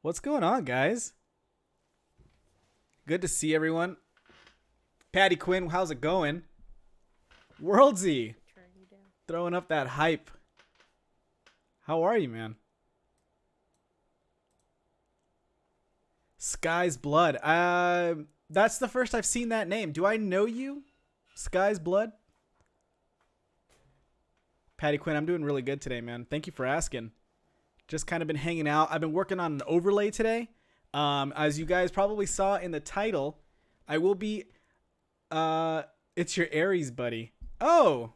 What's going on, guys? Good to see everyone. Patty Quinn, how's it going? Worldsy, throwing up that hype. How are you, man? Sky's Blood. That's the first I've seen that name. Do I know you? Sky's Blood? Patty Quinn, I'm doing really good today, man. Thank you for asking. Just kind of been hanging out. I've been working on an overlay today. As you guys probably saw in the title, I will be, it's your Aries buddy. Oh,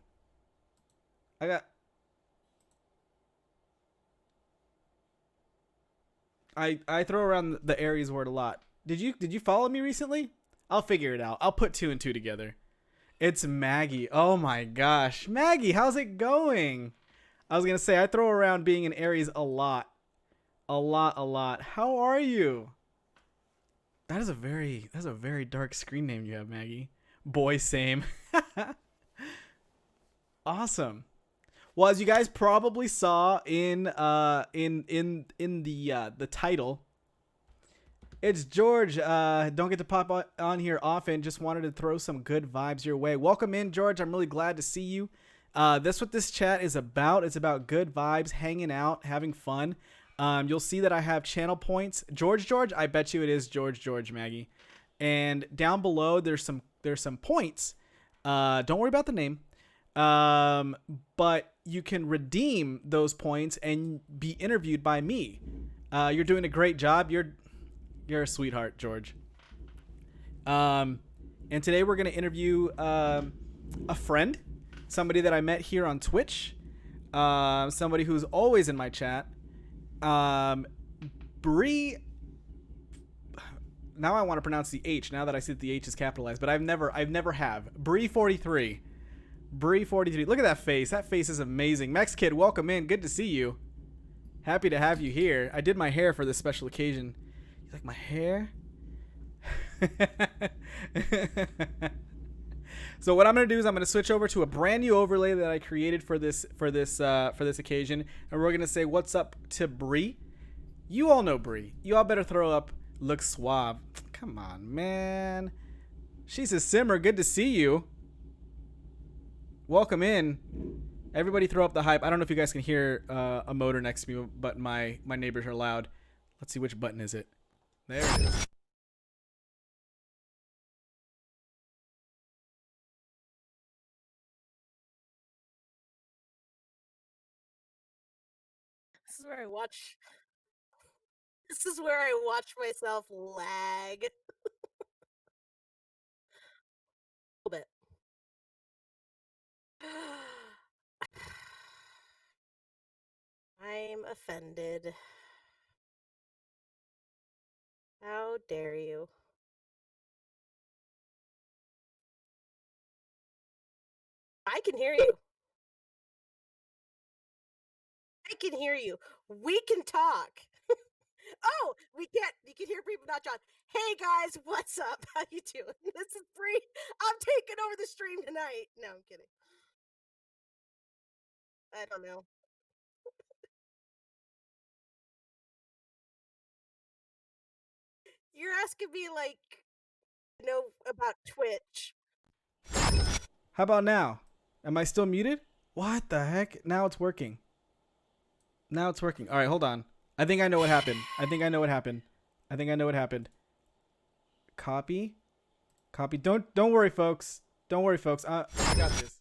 I throw around the Aries word a lot. Did you follow me recently? I'll figure it out. I'll put two and two together. It's Maggie. Oh my gosh. Maggie, how's it going? I was going to say, I throw around being an Aries a lot. A lot. How are you? That's a very dark screen name you have, Maggie. Boy, same. Awesome. Well, as you guys probably saw in the title, it's George. Don't get to pop on here often. Just wanted to throw some good vibes your way. Welcome in, George. I'm really glad to see you. That's what this chat is about. It's about good vibes, hanging out, having fun. You'll see that I have channel points. George, I bet you it is George, Maggie. And down below, there's some points. Don't worry about the name. But you can redeem those points and be interviewed by me. You're doing a great job. You're a sweetheart, George. And today we're going to interview a friend, somebody that I met here on Twitch, somebody who's always in my chat. BrieH. Now I want to pronounce the H. Now that I see that the H is capitalized, but I've never have. BrieH43. BrieH43. Look at that face. That face is amazing. Mex Kid, welcome in. Good to see you. Happy to have you here. I did my hair for this special occasion. You like my hair? So what I'm going to do is I'm going to switch over to a brand new overlay that I created for this occasion, and we're going to say what's up to BrieH. You all know BrieH. You all better throw up look suave. Come on, man. She's a simmer. Good to see you. Welcome in. Everybody throw up the hype. I don't know if you guys can hear a motor next to me, but my neighbors are loud. Let's see, which button is it? There it is. This is where I watch. This is where I watch myself lag. A little bit. I'm offended. How dare you? I can hear you. I can hear you. We can talk. Oh, we can't. You can hear people, not John. Hey guys, what's up? How you doing? This is BrieH. I'm taking over the stream tonight. No, I'm kidding. I don't know. You're asking me like, about Twitch. How about now? Am I still muted? What the heck? Now it's working. All right, hold on. I think I know what happened. Copy. Don't worry, folks. I got this.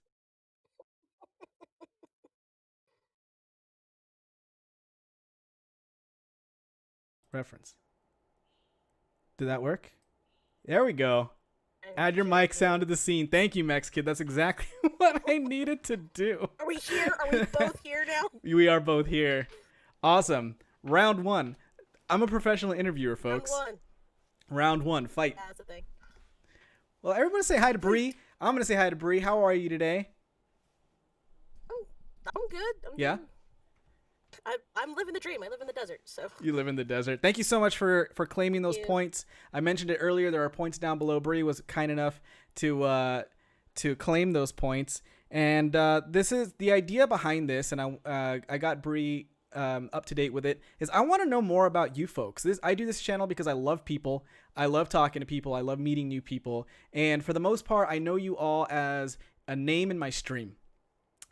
Reference. Did that work? There we go. Add your mic sound to the scene. Thank you, Mex Kid. That's exactly what I needed to do. Are we here? Are we both here now? We are both here. Awesome. Round one. I'm a professional interviewer, folks. Round one. Fight. Yeah, that's a thing. Well, everybody say hi to BrieH. I'm going to say hi to BrieH. How are you today? I'm good. Yeah? I'm living the dream. I live in the desert, so. You live in the desert. Thank you so much for claiming those points. I mentioned it earlier. There are points down below. BrieH was kind enough to claim those points. And this is the idea behind this. And I got BrieH up to date with it, is I want to know more about you folks. I do this channel because I love people. I love talking to people. I love meeting new people. And for the most part, I know you all as a name in my stream.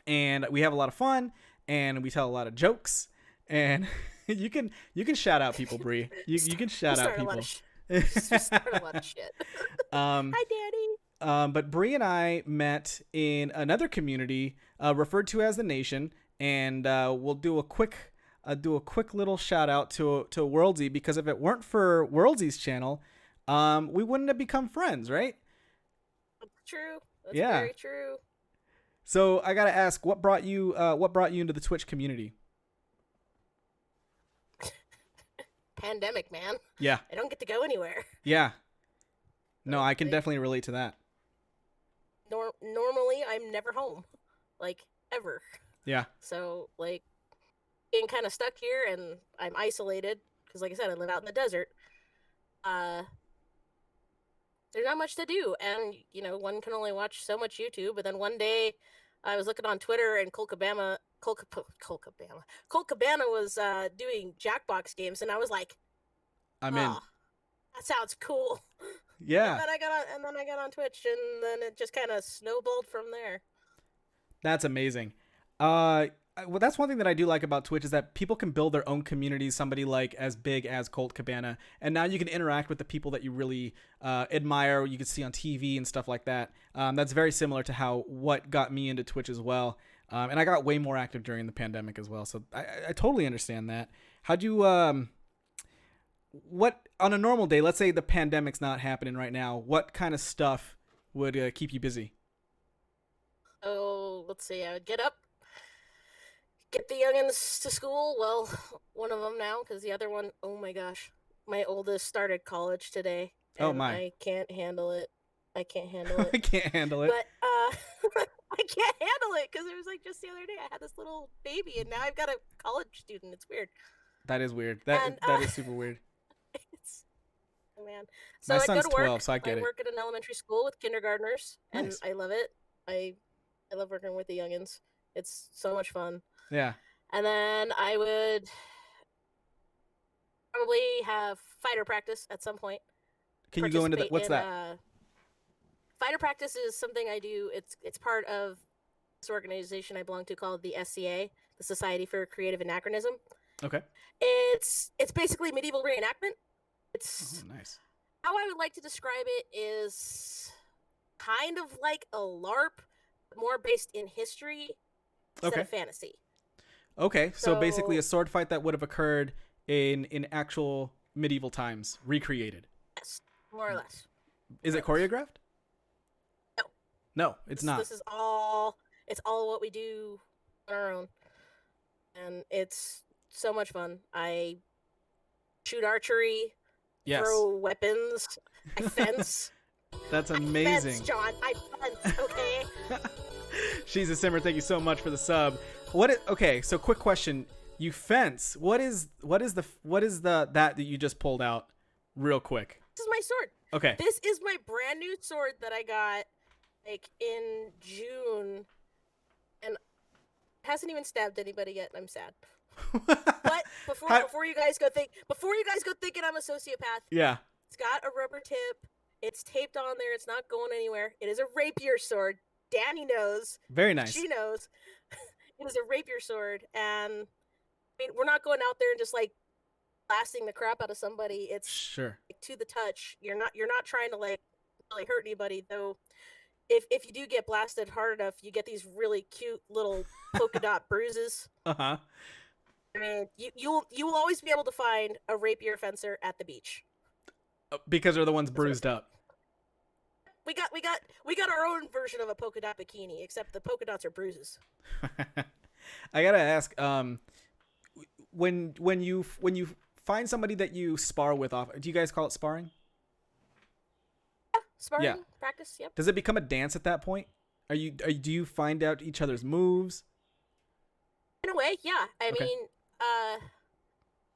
And we have a lot of fun, and we tell a lot of jokes. And you can shout out people, Brie. You can We shout out start a lot of people. we start a lot of shit. um, Hi, Daddy. but Brie and I met in another community referred to as the Nation, and we'll do a quick little shout out to Worldsy, because if it weren't for Worldsy's channel, we wouldn't have become friends, right? That's true. That's Yeah. very true. So I gotta ask, what brought you into the Twitch community? Pandemic, man. Yeah. I don't get to go anywhere. Yeah. No, I can Like, definitely relate to that. normally, I'm never home, like ever. Yeah. So like, being kind of stuck here, and I'm isolated because, like I said, I live out in the desert. Uh, there's not much to do, and one can only watch so much YouTube. But then one day, I was looking on Twitter, and Colt Cabana was doing Jackbox games, and I was like, I'm in. oh, that sounds cool. Yeah. And then I got on Twitch, and then it just kind of snowballed from there. That's amazing. Well, that's one thing that I do like about Twitch, is that people can build their own communities. Somebody like as big as Colt Cabana, and now you can interact with the people that you really admire. You can see on TV and stuff like that. That's very similar to what got me into Twitch as well. And I got way more active during the pandemic as well. So I totally understand that. How'd you what on a normal day? Let's say the pandemic's not happening right now. What kind of stuff would keep you busy? Oh, let's see. I would get up, get the youngins to school. Well, one of them now, because the other one, oh my gosh, my oldest started college today. Oh And my. I can't handle it. I can't handle it. I can't handle it. But I can't handle it because it was like just the other day I had this little baby, and now I've got a college student. It's weird. That is weird. And, That is super weird. It's oh man. So My I go son's to work. 12, so I get it. work at an elementary school with kindergartners, and Nice. I love it. I love working with the youngins. It's so much fun. Yeah. And then I would probably have fighter practice at some point. Can you go into that? What's that? Fighter practice is something I do. It's part of this organization I belong to called the SCA, the Society for Creative Anachronism. Okay. It's basically medieval reenactment. It's Oh, nice. how I would like to describe it is kind of like a LARP, but more based in history instead of fantasy. Okay. So basically a So- sword fight that would have occurred in actual medieval times, recreated. Yes, more or less. Is it choreographed? No. No, it's not. This is all. It's all what we do on our own, and it's so much fun. I shoot archery, Yes. throw weapons, I fence. That's I amazing. fence, John. I fence. Okay. She's a simmer. Thank you so much for the sub. Okay, so quick question. You fence. What is that you just pulled out real quick? This is my sword. Okay. This is my brand new sword that I got like in June, and it hasn't even stabbed anybody yet. And I'm sad. But before you guys go thinking I'm a sociopath, Yeah. it's got a rubber tip. It's taped on there. It's not going anywhere. It is a rapier sword. Danny knows. Very nice. She knows. It is a rapier sword, and I mean, we're not going out there and just like blasting the crap out of somebody. It's Sure. like, to the touch. You're not trying to like really hurt anybody, though. If you do get blasted hard enough, you get these really cute little polka dot bruises. Uh-huh. I mean, you will always be able to find a rapier fencer at the beach. Because they're the ones bruised up. We got our own version of a polka dot bikini, except the polka dots are bruises. I gotta ask, when you find somebody that you spar with off, do you guys call it sparring? Sparring practice, yep. Does it become a dance at that point? Do you find out each other's moves? In a way, yeah. I Okay. mean, I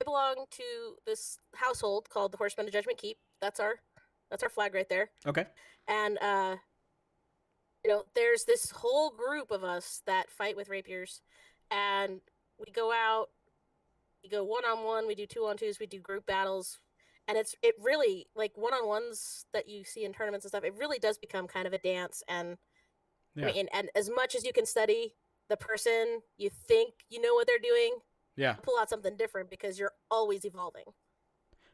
belong to this household called the Horsemen of Judgment Keep. That's our flag right there. Okay. And there's this whole group of us that fight with rapiers, and we go out We go 1-on-1, we do 2-on-2s, we do group battles, and it really like 1-on-1s that you see in tournaments and stuff. It really does become kind of a dance, and I Yeah. mean, and as much as you can study the person, you think you know what they're doing, Yeah. pull out something different because you're always evolving.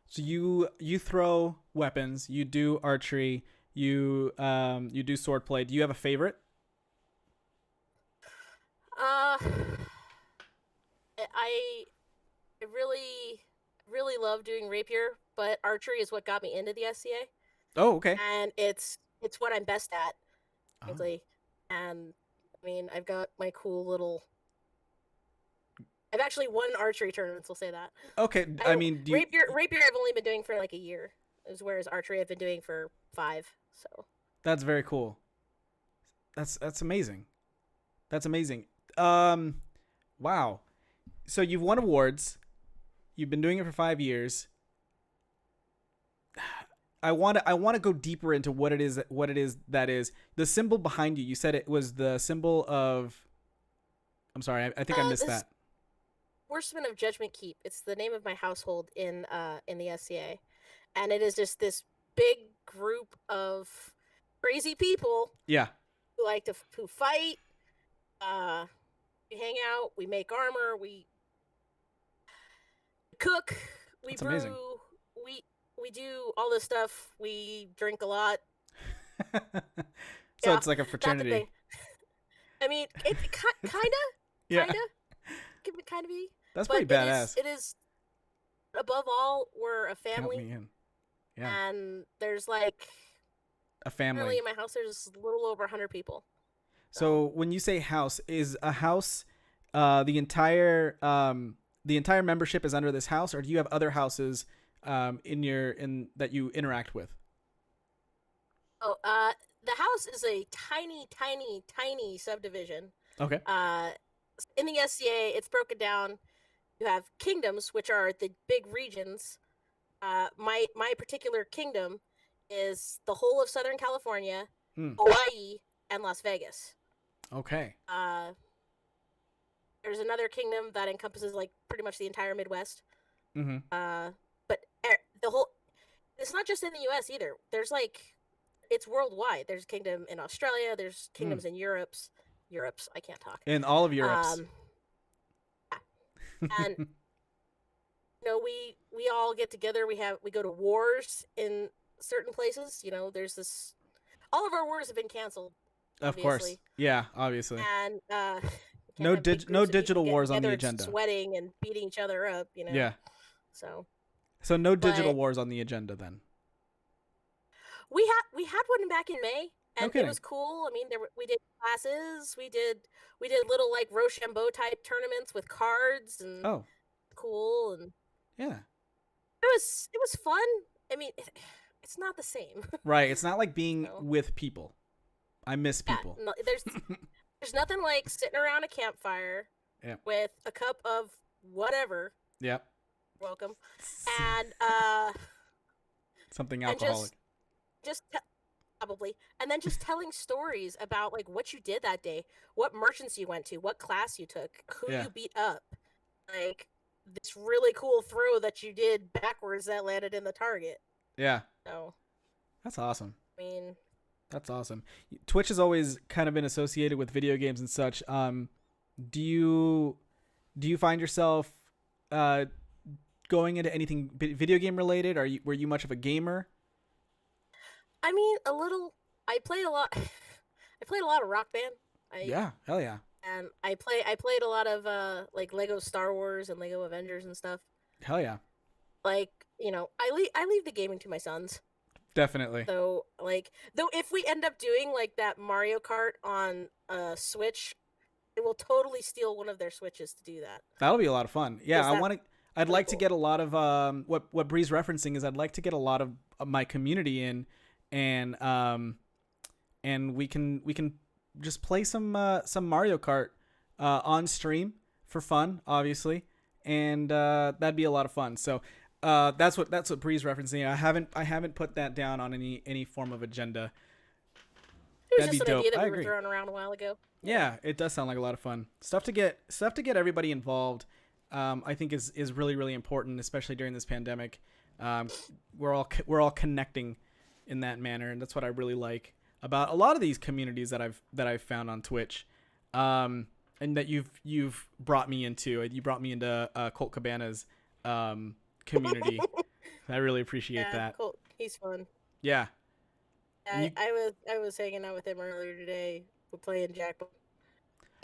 So you throw weapons, you do archery, you do swordplay. Do you have a favorite? Uh, I really love doing rapier, but archery is what got me into the SCA, Oh, okay. and it's what I'm best at, Oh. frankly. And I mean, I've got my cool little. I've actually won archery tournaments. We'll say that. Okay. I I mean, do you rapier I've only been doing for like a year, whereas archery I've been doing for 5. So That's very cool. That's amazing. That's amazing. Um wow. So you've won awards. You've been doing it for 5 years. I want to go deeper into what it is that is the symbol behind you. You said it was the symbol of. I'm sorry. I think I missed this that. Horseman of Judgment Keep. It's the name of my household in the SCA, and it is just this big group of crazy people Yeah, who like to who fight. Uh, we hang out. We make armor. We cook. We that's amazing. brew. We we do all this stuff. We drink a lot. So Yeah, it's like a that's the fraternity. thing. I mean, it Yeah, kind of, can kind of be, that's but pretty badass. it is above all, we're a Count family, me in. Yeah, and there's like a currently family. in my house there's a little over 100 people. So So when you say house, is a house the entire membership is under this house, or do you have other houses in that you interact with? oh, the house is a tiny subdivision. Okay. Uh, in the SCA, it's broken down. You have kingdoms, which are the big regions. My particular kingdom is the whole of Southern California, Hmm. Hawaii, and Las Vegas. Okay. Uh, there's another kingdom that encompasses like pretty much the entire Midwest. Mm-hmm. But the whole it's not just in the U.S. either. There's like it's worldwide. There's a kingdom in Australia. There's Mm. kingdoms in Europe's. I can't talk. In all of Europe's. Um, and we all get together. We go to wars in certain places. There's this. All of our wars have been canceled, Of course. obviously, Yeah, obviously. and we can't No have big no groups of people digital getting wars on the together and agenda. sweating and beating each other up. Yeah. So, So no digital but wars on the agenda then. we had one back in May, No and it kidding. was cool. I mean, we did classes, we did little like Rochambeau type tournaments with cards and Oh, cool, and yeah. it was fun. I mean, it's not the same. Right. It's not like being So with people. I miss yeah, people. no, there's nothing like sitting around a campfire Yeah. with a cup of whatever. Yep. Welcome, and Something and alcoholic. just probably, and then just telling stories about like what you did that day, what merchants you went to, what class you took, who Yeah. you beat up, like this really cool throw that you did backwards that landed in the target. Yeah. So That's awesome. I mean, That's awesome. Twitch has always kind of been associated with video games and such. Do you find yourself uh going into anything video game related? Were you much of a gamer? a little. I played a lot. I played a lot of Rock Band. I Yeah. Hell yeah. and I played a lot of like Lego Star Wars and Lego Avengers and stuff. Hell yeah. Like I leave the gaming to my sons. Definitely. Though if we end up doing like that Mario Kart on Switch, I will totally steal one of their Switches to do that. That'll be a lot of fun. Yeah, Is that I'd really like to cool? get a lot of what BrieH's referencing is I'd like to get a lot of my community in, and we can just play some Mario Kart on stream for fun, obviously, and that'd be a lot of fun. So that's what BrieH's referencing. I haven't put that down on any form of agenda. It was That'd be just an dope. idea that I we were agree. throwing around a while ago. Yeah, it does sound like a lot of fun. Stuff to get everybody involved, I think is really really important, especially during this pandemic. Um, we're all connecting in that manner, and that's what I really like about a lot of these communities that I've found on Twitch, and that you've brought me into. You brought me into Colt Cabana's community. I really appreciate Yeah, that. Colt, he's fun. Yeah, and I, I was hanging out with him earlier today. We're playing Jackpot.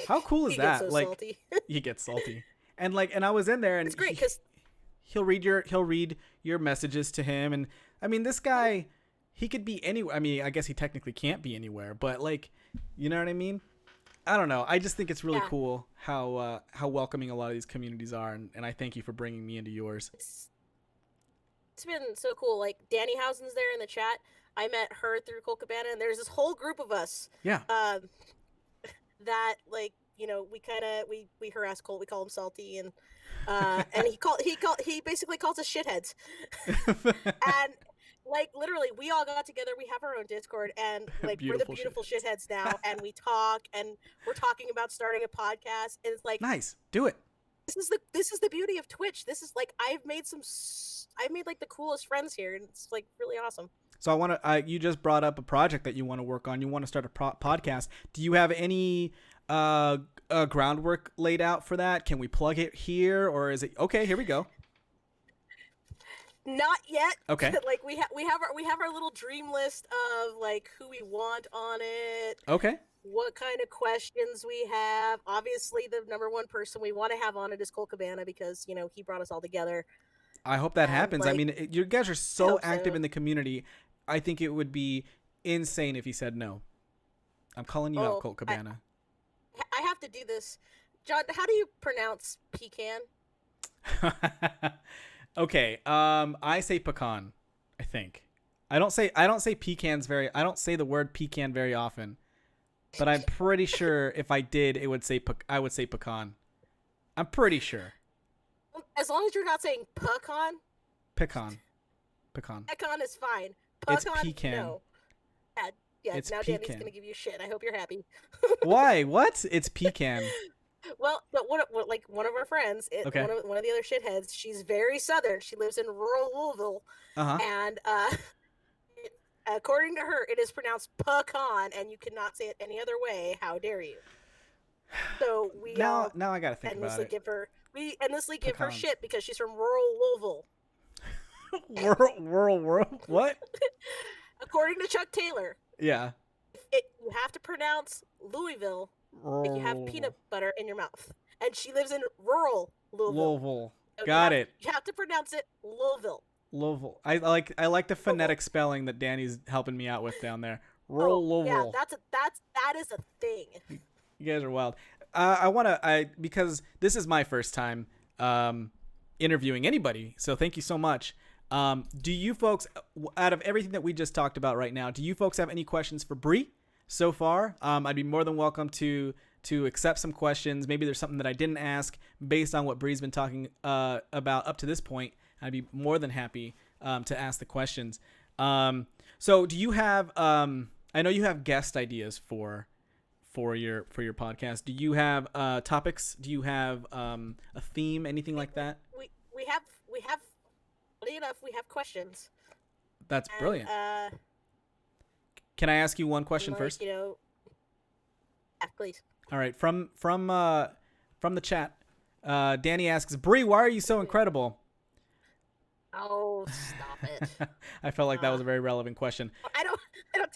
how cool is He gets that? so Like, salty. he gets salty, and I was in there, and It's great because he'll read your messages to him, and I mean, this guy, he could be anywhere. I mean, I guess he technically can't be anywhere, but like, you know what I mean? I don't know. I just think it's really yeah, cool how welcoming a lot of these communities are, and I thank you for bringing me into yours. it's been so cool. Like Danny Housen's there in the chat. I met her through Colt Cabana, and there's this whole group of us. Yeah. That like we kind of we harass Colt. We call him salty, and he basically calls us shitheads. And like literally, we all got together. We have our own Discord, and like we're the Beautiful beautiful shit. shitheads now, and we talk, and we're talking about starting a podcast. And it's like Nice. Do it. this is the beauty of Twitch. This is like I've made like the coolest friends here, and it's like really awesome. So I want to. You just brought up a project that you want to work on. You want to start a podcast. Do you have any groundwork laid out for that? Can we plug it here, or is it okay? Here we go. Not yet. Okay. Like we have our little dream list of like who we want on it. Okay. What kind of questions we have. Obviously, the number one person we want to have on it is Colt Cabana because he brought us all together. I hope that happens. Like, I mean, you guys are so active so. in the community. I think it would be insane if he said no. I'm calling you out, Colt Cabana. I have to do this. John, how do you pronounce pecan? Okay. I say pecan. I think. I don't say pecans I don't say the word pecan very often. But I'm pretty sure if I did, I would say pecan. I'm pretty sure. As long as you're not saying pecan. Pecan. Pecan is fine. It's Pecan, pecan. no. Yeah. It's now pecan. Danny's gonna give you shit. I hope you're happy. Why? What? It's pecan. Well, but one of our friends, Okay. one of the other shitheads, she's very southern. She lives in rural Louisville, and according to her, it is pronounced pecan, and you cannot say it any other way. How dare you? So we now I gotta think about it. We endlessly give her Pecans. shit because she's from rural Louisville. World. What? According to Chuck Taylor, Yeah. you have to pronounce Louisville like you have peanut butter in your mouth. And she lives in rural Louisville. So Got it. You have to pronounce it Louisville. Louisville. I like the phonetic spelling that Danny's helping me out with down there. Louisville. Yeah, that is a thing. You guys are wild. Because this is my first time interviewing anybody, so thank you so much. Do you folks, out of everything that we just talked about right now, do you folks have any questions for BrieH so far? I'd be more than welcome to accept some questions. Maybe there's something that I didn't ask based on what BrieH's been talking about up to this point. I'd be more than happy to ask the questions. So do you have? I know you have guest ideas for your podcast. Do you have topics? Do you have a theme? Anything like that? We have. Funny enough, we have questions. That's brilliant. Can I ask you one question first? Yeah, please. All right. From the chat, Danny asks, BrieH, why are you so incredible? Oh, stop it. I felt like that was a very relevant question. I don't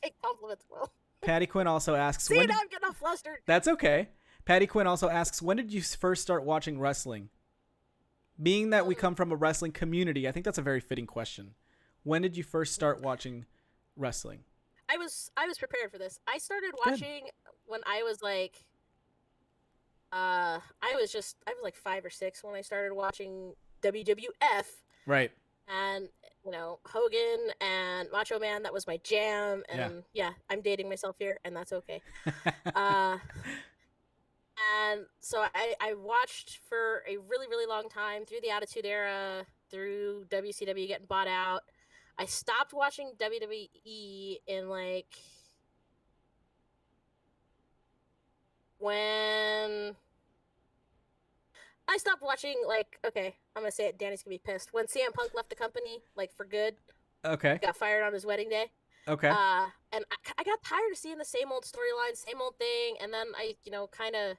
take compliments well. Patty Quinn also asks, See, now I'm getting all flustered. That's okay. Patty Quinn also asks, when did you first start watching wrestling? Being that we come from a wrestling community, I think that's a very fitting question. When did you first start watching wrestling? I was prepared for this. I started watching when I was like I was like 5 or 6 when I started watching WWF. Right. And Hogan and Macho Man, that was my jam. And yeah I'm dating myself here, and that's okay. And so I watched for a really, really long time through the Attitude Era, through WCW getting bought out. I stopped watching WWE in like when I stopped watching. Like, okay, I'm gonna say it. Danny's gonna be pissed when CM Punk left the company, like for good. Okay. Got fired on his wedding day. Okay. And I got tired of seeing the same old storyline, same old thing, and then I, kind of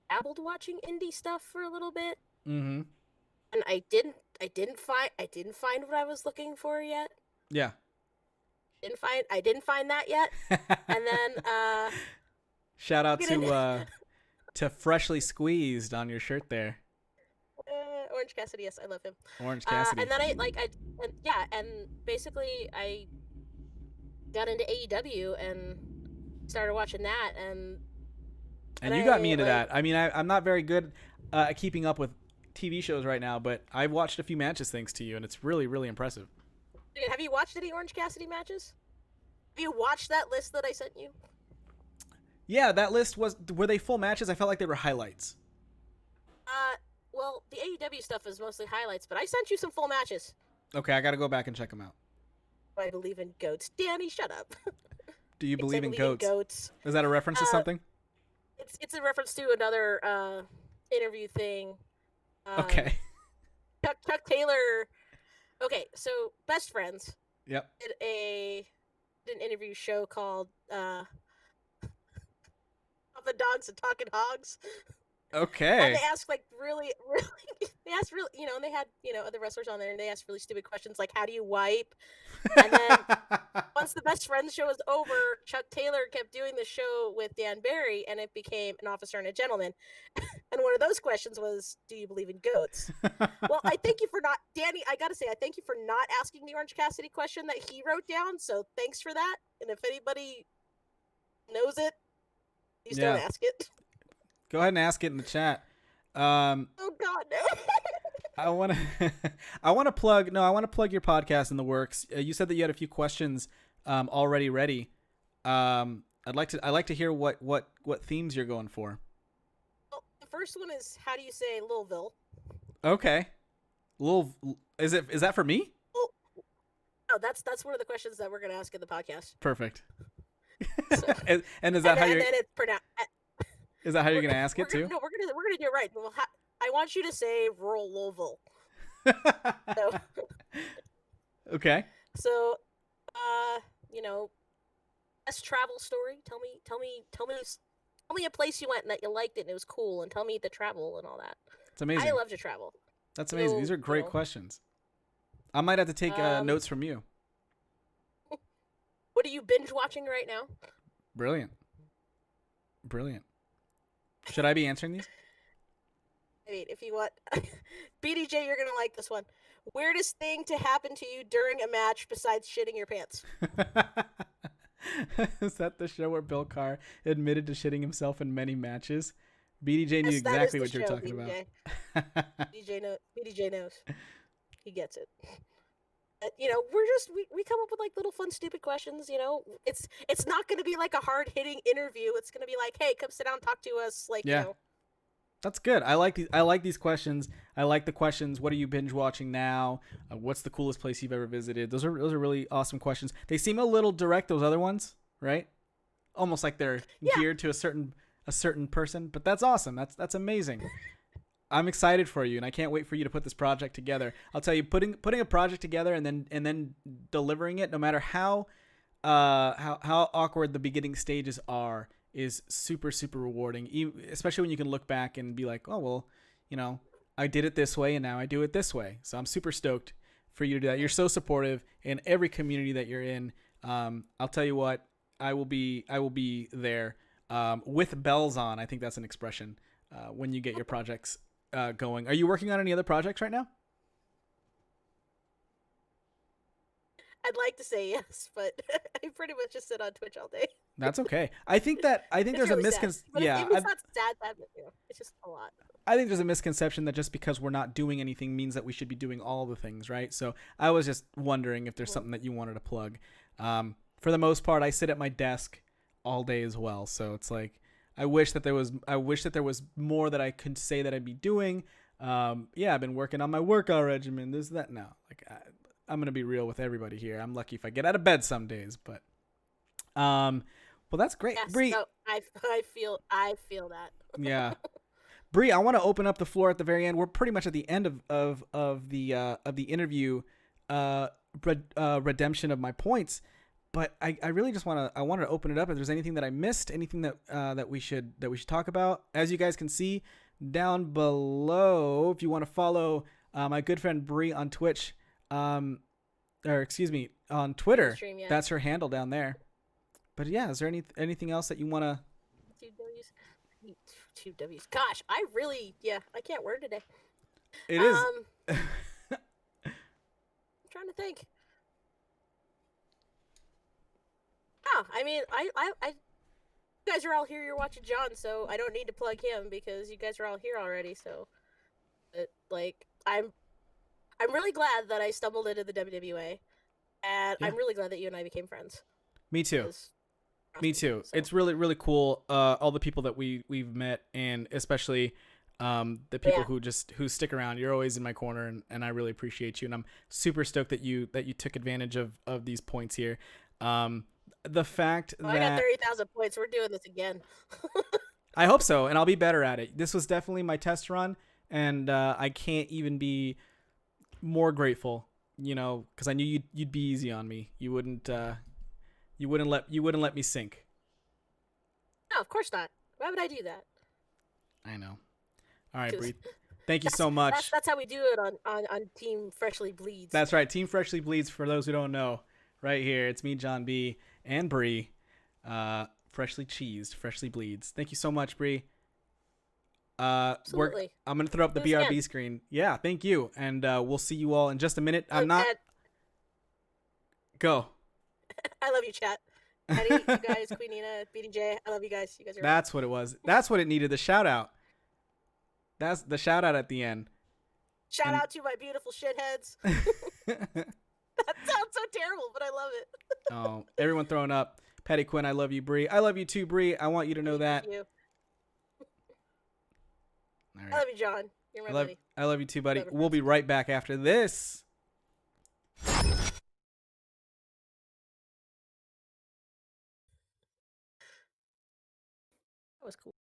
dabbled watching indie stuff for a little bit, Mm-hmm. and I didn't find what I was looking for yet. Yeah. I didn't find that yet, and then Shout out get into to Freshly Squeezed on your shirt there. Orange Cassidy. Yes, I love him. Orange Cassidy. And then and yeah, and basically I got into AEW and started watching that, And you got me into that. I mean, I'm not very good at keeping up with TV shows right now, but I've watched a few matches thanks to you, and it's really, really impressive. Have you watched any Orange Cassidy matches? Have you watched that list that I sent you? Yeah, that list were they full matches? I felt like they were highlights. Well, the AEW stuff is mostly highlights, but I sent you some full matches. Okay, I got to go back and check them out. I believe in goats. Danny, shut up. Do you believe in goats? Goats? Is that a reference to something? It's a reference to another interview thing. Okay. Chuck Taylor. Okay, so Best Friends. Yep. Did an interview show called "The Dogs and Talking Hogs." Okay. And they asked really, they asked really, and they had other wrestlers on there, and they asked really stupid questions like, "How do you wipe?" And then once the Best Friends show was over, Chuck Taylor kept doing the show with Dan Barry, and it became An Officer and a Gentleman. And one of those questions was, "Do you believe in goats?" Well, I thank you for not, Danny. I gotta say, I thank you for not asking the Orange Cassidy question that he wrote down. So thanks for that. And if anybody knows it, please don't ask it. Go ahead and ask it in the chat. Oh God, no. I want to plug your podcast in the works. You said that you had a few questions already ready. I'd like to hear what themes you're going for. Well, the first one is, how do you say Louisville? Okay. Is that for me? Well, no, that's one of the questions that we're going to ask in the podcast. Perfect. So, and is that how you're? And then it's pronounced. Is that how you're going to ask it too? No, we're gonna do it right. I want you to say rural Louisville. So, okay. So, best travel story. Tell me a place you went and that you liked it and it was cool, and tell me the travel and all that. It's amazing. I love to travel. That's amazing. These are great questions. I might have to take notes from you. What are you binge watching right now? Brilliant. Should I be answering these? I mean, if you want, BDJ, you're gonna like this one. Weirdest thing to happen to you during a match besides shitting your pants? Is that the show where Bill Carr admitted to shitting himself in many matches? BDJ knew exactly what you're talking BDJ. about. BDJ knows. He gets it. We come up with like little fun, stupid questions. It's not going to be like a hard hitting interview. It's going to be like, hey, come sit down, and talk to us. That's good. I like these questions. I like the questions. What are you binge watching now? What's the coolest place you've ever visited? Those are really awesome questions. They seem a little direct. Those other ones, right? Almost like they're geared to a certain person. But that's awesome. That's amazing. I'm excited for you, and I can't wait for you to put this project together. I'll tell you, putting a project together and then delivering it, no matter how awkward the beginning stages are, is super, super rewarding. Especially when you can look back and be like, oh well, I did it this way and now I do it this way. So I'm super stoked for you to do that. You're so supportive in every community that you're in. I'll tell you what, I will be there with bells on. I think that's an expression when you get your projects going. Are you working on any other projects right now? I'd like to say yes, but I pretty much just sit on Twitch all day. That's okay. I think there's really a misconception. Yeah, it's not sad, it's just a lot. I think there's a misconception that just because we're not doing anything means that we should be doing all the things, right? So I was just wondering if there's something that you wanted to plug. For the most part, I sit at my desk all day as well, so it's like I wish that there was more that I could say that I'd be doing. I've been working on my workout regimen. This, that. No, I'm gonna be real with everybody here. I'm lucky if I get out of bed some days, but well, that's great. Yes, Brie, no, I feel that. Yeah, Brie, I want to open up the floor at the very end. We're pretty much at the end of the interview redemption of my points, but I really just wanted to open it up. If there's anything that I missed, anything that we should talk about. As you guys can see down below, if you want to follow my good friend Brie on Twitch, or excuse me, on Twitter, Stream, yeah. that's her handle down there. But yeah, is there anything else that you want to? Two W's. Gosh, I can't word today. It is. I'm trying to think. Oh, I mean, you guys are all here. You're watching John, so I don't need to plug him because you guys are all here already. So, I'm really glad that I stumbled into the WWA, and I'm really glad that you and I became friends. Me too. Me too. So. It's really, really cool. All the people that we've met, and especially the people who stick around. You're always in my corner, and I really appreciate you. And I'm super stoked that you took advantage of these points here. The fact that I got 30,000 points. We're doing this again. I hope so, and I'll be better at it. This was definitely my test run, and I can't even be more grateful. You know, because I knew you'd be easy on me. You wouldn't let me sink. No, of course not. Why would I do that? I know. All right, Brie. Thank you so much. That's how we do it on Team Freshly Bleeds. That's right. Team Freshly Bleeds, for those who don't know, right here. It's me, John B, and Brie. Freshly cheesed, freshly bleeds. Thank you so much, Brie. Absolutely. I'm going to throw up the BRB screen. Yeah, thank you. And we'll see you all in just a minute. Go. I love you, chat. Eddie, you guys, Queen Nina, BDJ, I love you guys. You guys are That's what it was. That's what it needed, the shout out. That's the shout out at the end. Shout out to my beautiful shitheads. That sounds so terrible, but I love it. Oh, everyone throwing up. Patty Quinn, I love you, Brie. I love you too, Brie. I want you to know that. You. All right. I love you, John. You're my buddy. I love you too, buddy. We'll be right back after this. That was cool.